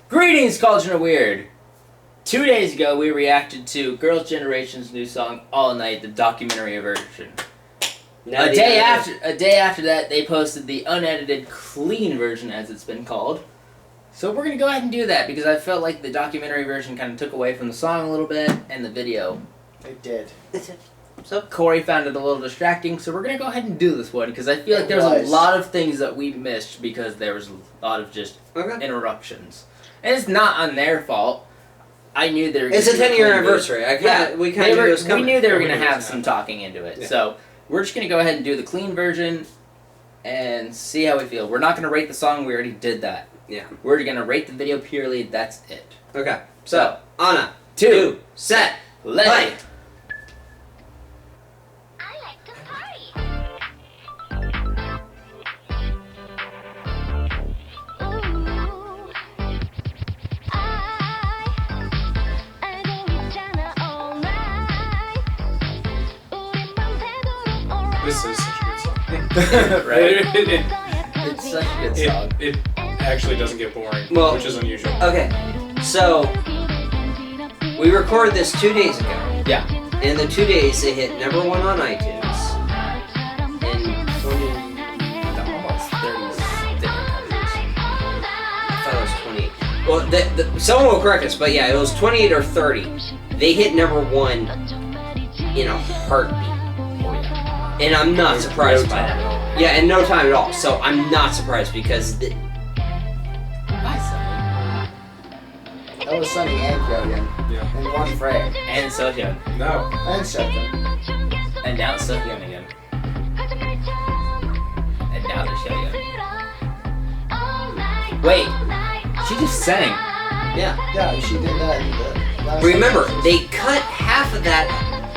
Greetings, Cauldron of Weird! 2 days ago, we reacted to Girls' Generation's new song, All Night, the documentary version. A day after that, they posted the unedited, clean version, as it's been called. So we're going to go ahead and do that, because I felt like the documentary version kind of took away from the song a little bit, and the video. It did. So Corey found it a little distracting, so we're going to go ahead and do this one, because I feel like there's a lot of things that we missed, because there was a lot of just interruptions. And it's not on their fault. I knew they were going to... It's a 10-year anniversary. We knew they were going to have some talking into it. Yeah. So we're just going to go ahead and do the clean version and see how we feel. We're not going to rate the song. We already did that. Yeah. We're going to rate the video purely. That's it. Okay. So, Anna, 2, set, play. This is such a good song. Right? It's such a good song. It actually doesn't get boring, which is unusual. Okay, so we recorded this 2 days ago. Yeah. In the 2 days, they hit #1 on iTunes. And almost 30 different countries. I thought it was 28. Well, someone will correct us, but yeah, it was 28 or 30. They hit #1 in a heartbeat. And I'm not surprised by that. Yeah, in no time at all. So I'm not surprised because... Hi, Sunny. That was Sunny and Kyogen. Yeah. And one Frey. And Sohyun. No. And Shogun. And now it's Sohyun again. And now there's Sohyun. Wait, she just sang. Yeah. Yeah, she did that in the last Remember, episode. they cut half of that,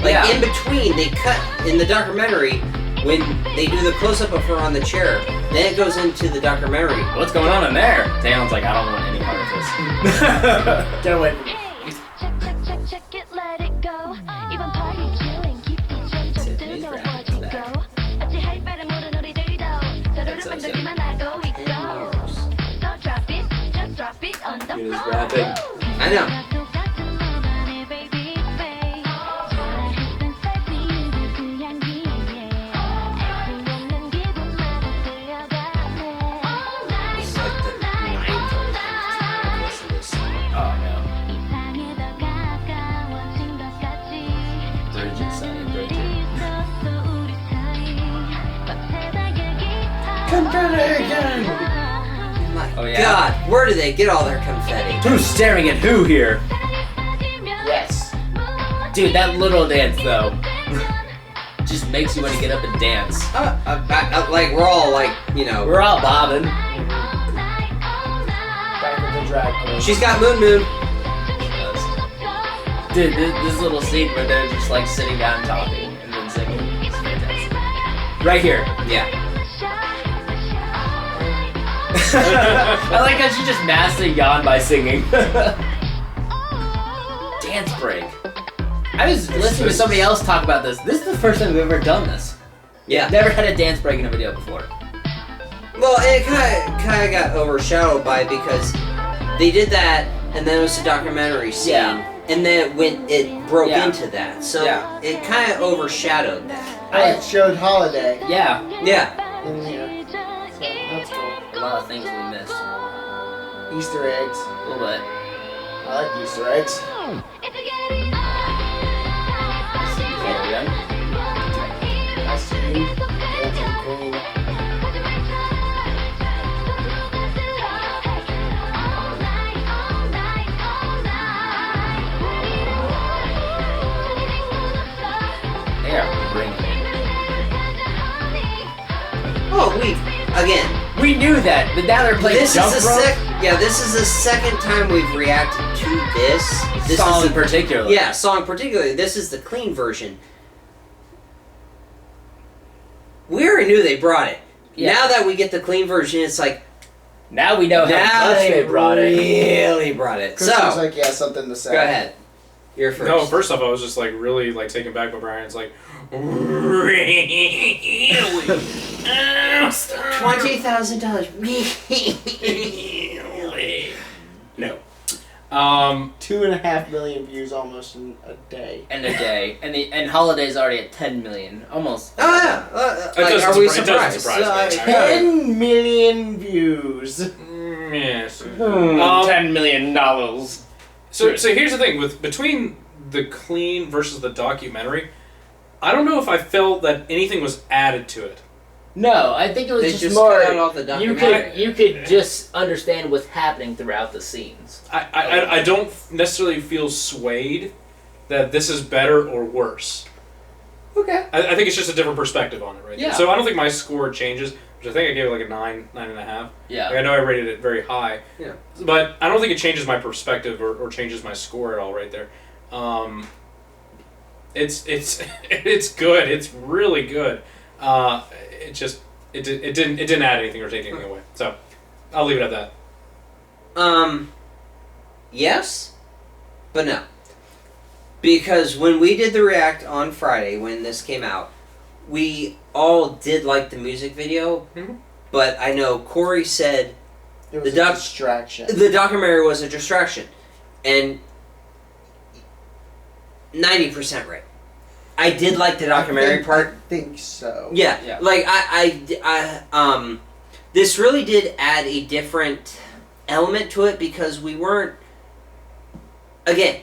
in between, they cut in the documentary when they do the close-up of her on the chair. Then it goes into the documentary. What's going on in there? Taeyeon's like, I don't want any part of this. Get away from me. Tiffany's rapping back. That's so sick. He was rapping. I know. This is like the 9th or 10th time I've listened to this song. Oh no. Bridget, Sunny, Bridget. Confetti again! My Oh, yeah. God, where do they get all their confetti? Who's staring at who here? Yes. Dude, that little dance though. Just makes you want to get up and dance. Like, we're all like, you know. We're all bobbing. Back with the drag queen. She's got Moon. Dude, this little scene where they're just like sitting down talking and then singing. It's fantastic. Right here. Yeah. I like how she just masked a yawn by singing. Dance break. I was listening to somebody else talk about this. This is the first time we've ever done this. Yeah. Never had a dance break in a video before. Well, it kind of got overshadowed by because they did that, and then it was a documentary scene, and then it broke into that, so it kind of overshadowed that. It showed Holiday Yeah. in here. So that's cool. A lot of things we missed. Easter eggs. A little bit. I like Easter eggs. Yeah. I see. Dancing Queen. They are bringing it. Oh, We knew that, but now they're playing Jump Rope. This is the second time we've reacted to this song in particular. Yeah, song particularly. This is the clean version. We already knew they brought it. Yeah. Now that we get the clean version, it's like now we know how much they brought it. Really brought it. Chris was like, yeah, something to say. Go ahead. You're first. No, first off, I was just like really like taken back by Brian's like really. $20,000. Really? No. 2.5 million views almost in a day. And Holiday's already at 10 million, almost. Oh yeah. It are we doesn't surprised? surprise me. 10 million views. Yes. $10 million. So here's the thing between the clean versus the documentary, I don't know if I felt that anything was added to it. No, I think it was They just just more. cut out all the documentary. You could just understand what's happening throughout the scenes. I don't necessarily feel swayed that this is better or worse. Okay. I think it's just a different perspective on it, right? Yeah. So I don't think my score changes, which I think I gave it like a 9.5. Yeah. Like I know I rated it very high. Yeah. But I don't think it changes my perspective or changes my score at all right there. It's it's good. It's really good. It didn't add anything or take anything away. So I'll leave it at that. Yes, but no. Because when we did the react on Friday, when this came out, we all did like the music video, but I know Corey said It was The a distraction. the documentary was a distraction, and 90% right. I did like the documentary part. I think so. Yeah. Like I this really did add a different element to it because we weren't, again,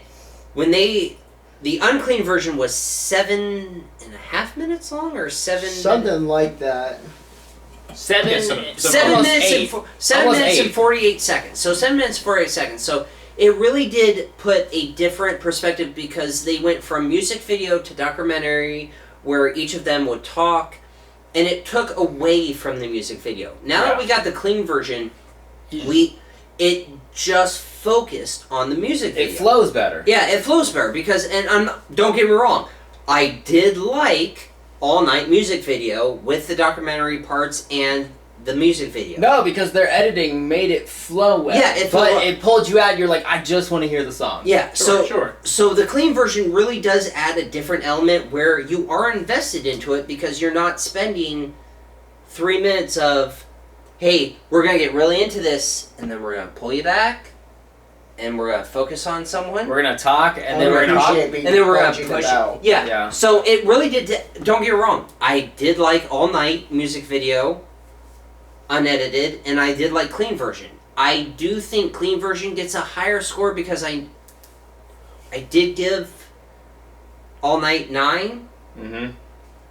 when the unclean version was 7.5 minutes long or 7 Something minutes? like that. 7 7 minutes eight. and 7 Almost minutes and eight. 48 seconds. So 7 minutes and 48 seconds. So it really did put a different perspective because they went from music video to documentary where each of them would talk, and it took away from the music video. Now that we got the clean version, it just focused on the music video. It flows better. Yeah, it flows better because, and don't get me wrong, I did like All Night music video with the documentary parts and the music video. No, because their editing made it flow well. Yeah, it pulled you out. You're like, I just want to hear the song. Yeah, Sure. So the clean version really does add a different element where you are invested into it because you're not spending 3 minutes of, hey, we're gonna get really into this, and then we're gonna pull you back, and we're gonna focus on someone. We're gonna talk, and And then we're gonna talk. appreciate being And then we're gonna punching push it out. Yeah. Yeah. So it really did. Don't get me wrong. I did like All Night music video, unedited, and I did like clean version. I do think clean version gets a higher score because I did give All Night 9. Mm-hmm.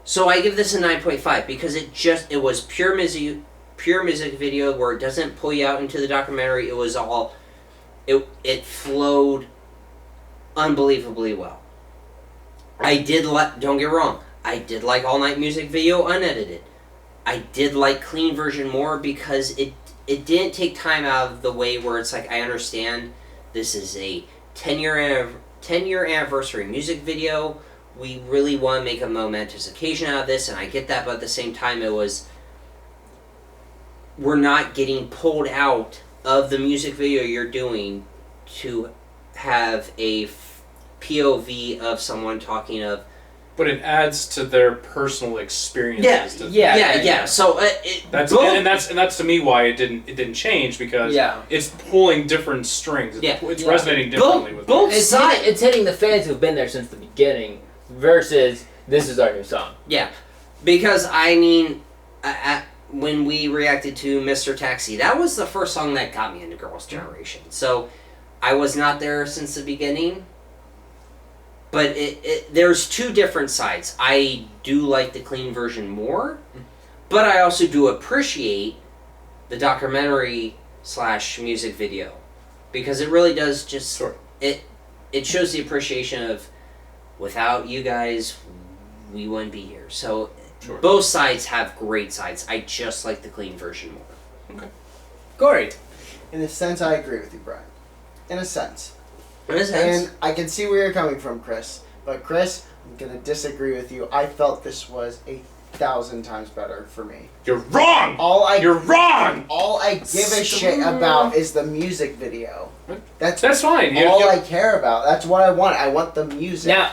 So I give this a 9.5 because it was pure music video where it doesn't pull you out into the documentary. It was all it flowed unbelievably well. I did don't get me wrong, I did like All Night music video unedited. I did like clean version more because it didn't take time out of the way where it's like I understand this is a 10-year anniversary music video. We really want to make a momentous occasion out of this, and I get that, but at the same time we're not getting pulled out of the music video you're doing to have a POV of someone talking of. But it adds to their personal experiences. Yeah. So That's to me why it didn't change because it's pulling different strings. It's resonating differently with both It's sides. it's hitting the fans who've been there since the beginning versus this is our new song. Yeah, because I mean, when we reacted to Mr. Taxi, that was the first song that got me into Girls' Generation. So I was not there since the beginning. But there's two different sides. I do like the clean version more, but I also do appreciate the documentary / music video because it really does just it shows the appreciation of without you guys we wouldn't be here. So both sides have great sides. I just like the clean version more. Okay. Corey. In a sense, I agree with you, Brian. In a sense. In a sense. And I can see where you're coming from, Chris. But Chris, I'm going to disagree with you. I felt this was 1,000 times better for me. You're wrong! You're wrong! All I give a shit about is the music video. That's fine. All I care about. That's what I want. I want the music. Now,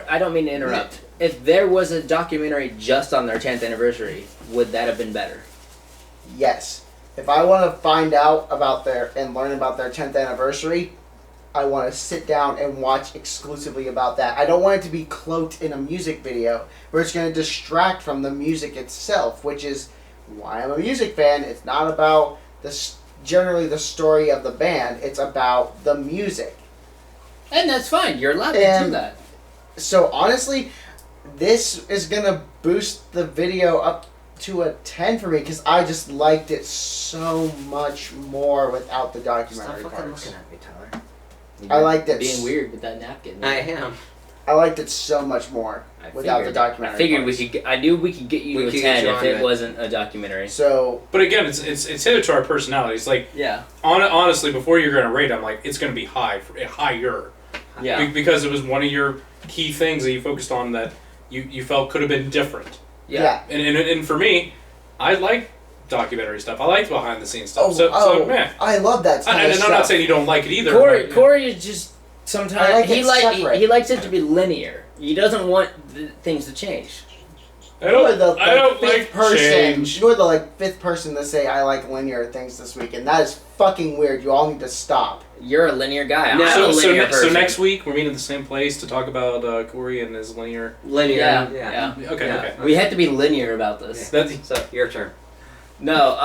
I don't mean to interrupt. If there was a documentary just on their 10th anniversary, would that have been better? Yes. If I want to find out about and learn about their 10th anniversary, I want to sit down and watch exclusively about that. I don't want it to be cloaked in a music video where it's going to distract from the music itself, which is why I'm a music fan. It's not about generally the story of the band. It's about the music. And that's fine. You're allowed to do that. So honestly, this is going to boost the video up to a 10 for me because I just liked it so much more without the documentary Stop fucking parts. looking at me, Tyler. I liked it. Being weird with that napkin. I am. I liked it so much more without the documentary. I figured parts. I knew we could get you to a 10 if it wasn't a documentary. So, But again, it's hitting to our personalities. Like, yeah, honestly, before you're gonna rate, I'm like, it's gonna be higher. yeah. Because it was one of your key things that you focused on that you felt could have been different. Yeah. And for me, I like documentary stuff. I like behind the scenes stuff. So man, I love that stuff. and I'm not saying you don't like it either. Corey is just sometimes I like it separate. he likes it to be linear. He doesn't want things to change. I don't like change. You're the fifth person to say I like linear things this week, and that is fucking weird. You all need to stop. You're a linear guy. I'm So a linear person. so next week we're meeting at the same place to talk about Corey and his linear. Yeah. Okay. We have to be linear about this. So your turn. No,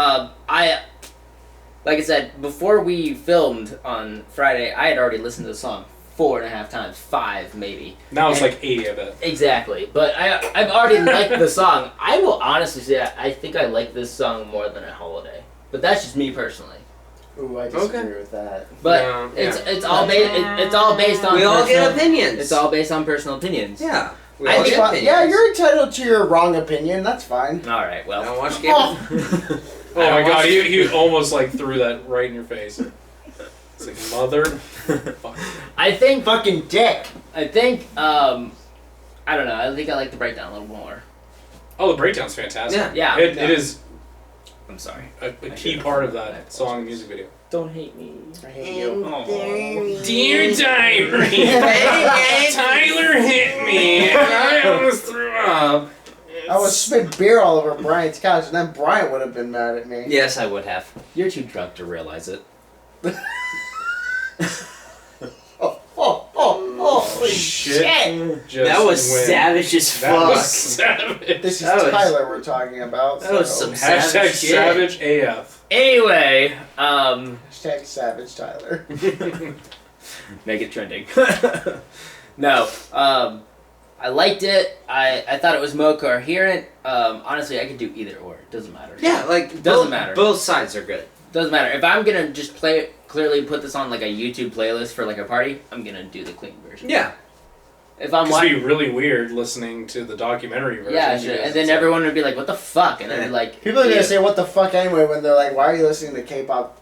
like I said, before we filmed on Friday, I had already listened to the song 4.5 times, 5 maybe. Now it's like 80 of it. Exactly, but I've already liked the song. I will honestly say I think I like this song more than A Holiday, but that's just me personally. Ooh, I disagree with that. But it's all based on. We all get opinions. It's all based on personal opinions. Yeah. Yeah, you're entitled to your wrong opinion. That's fine. All right. I Well. don't watch Game of Oh my god, you almost threw that right in your face. It's like, mother. Fuck. I think. Fucking dick. I think. I don't know. I think I like the breakdown a little more. Oh, the breakdown's fantastic. Yeah. It is I'm sorry. a key part of that song and music video. Don't hate me. I hate you. Dear Diary, Tyler hit me and I almost threw up. I would spit beer all over Brian's couch, and then Brian would have been mad at me. Yes, I would have. You're too drunk to realize it. Holy Shit. Just That was went. savage as That fuck. was savage. This is That was- Tyler we're talking about. that was so- some Hashtag shit. savage AF. Anyway, Hashtag savage Tyler. make it trending. No, I liked it. I thought it was more coherent. Honestly, I could do either or. It doesn't matter. Yeah, like Doesn't matter. Both sides are good. Doesn't matter. If I'm gonna just play it, clearly put this on like a YouTube playlist for like a party, I'm gonna do the clean version. Yeah. If I'm It'd watching. be really weird listening to the documentary version. Yeah, because and then it's everyone would be like, "What the fuck?" And I'd be like, People are "Yeah." gonna say what the fuck anyway when they're like, why are you listening to K-pop?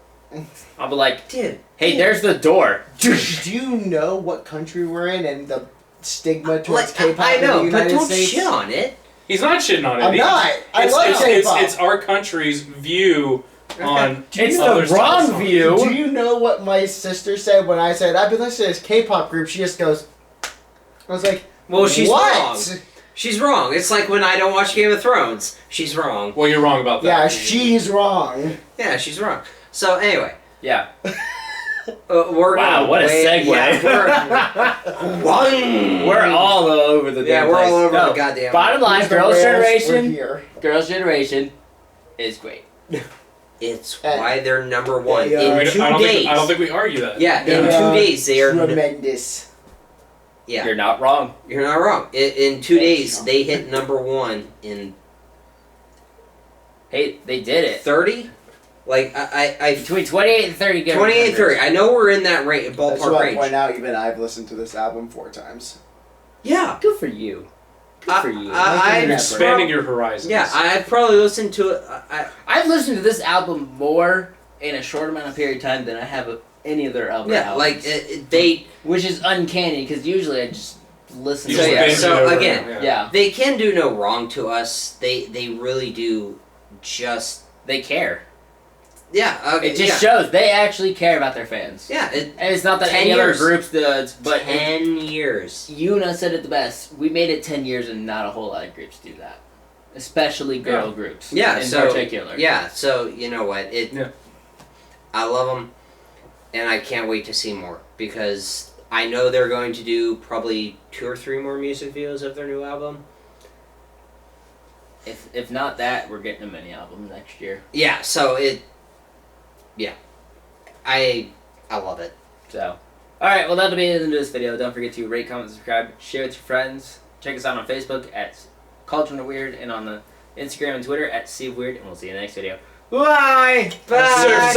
I'll be like, Dude. "Hey, there's the door." Do you know what country we're in and the stigma towards Like, K-pop I in the know, but United don't States? shit on it. He's not shitting on it. I'm not. I love K-pop. It's our country's view on It's other the wrong songs. view. Do you know what my sister said when I said, I've been listening to this K-pop group? She just goes, I was like, Well, she's what? wrong. She's wrong. It's like when I don't watch Game of Thrones. She's wrong. Well, you're wrong about that. Yeah, she's wrong. Yeah, she's wrong. So anyway, Yeah. we're Wow, going what a way- segue. Yeah, we're all over the Yeah, damn we're place. all over No, the goddamn. Bottom line, Who's the Girls' rails? We're Generation. here. Girls' Generation is great. It's why they're number one Yeah, in I 2 don't days. I don't think we argue that. Yeah, in Yeah. 2 days they are. Tremendous. Yeah, You're not wrong. you're not wrong. In 2 Thanks, days Sean. they hit number one in Hey, they did it. 30. Like I Between 28 and 30. good 28, numbers. 30. I know we're in that That's ballpark why I range. point out, even I've listened to this album 4 times. Yeah. Good for you. Good for you. I'm Expanding your horizons. Yeah, I've probably listened to it. I've listened to this album more in a short amount of period of time than I have of any other album. Yeah, like they which is uncanny because usually I just listen. You to So, just yeah, binge so it over again, and over, yeah, they can do no wrong to us. They really do. Just they care. yeah. Okay, It just shows they actually care about their fans. yeah. It, And it's not that 10 any other years. groups does, but 10 years. Yuna said it the best. We made it 10 years and not a whole lot of groups do that. especially girl groups. Yeah, in so particular. yeah, so you know what? Yeah. I love them, and I can't wait to see more because I know they're going to do probably 2 or 3 more music videos of their new album. If not that, we're getting a mini album next year. Yeah, so I love it. So, alright, well that'll be the end of this video. Don't forget to rate, comment, subscribe, share with your friends. Check us out on Facebook at Cauldron of Weird and on the Instagram and Twitter at Steve Weird, and we'll see you in the next video. Bye! Bye!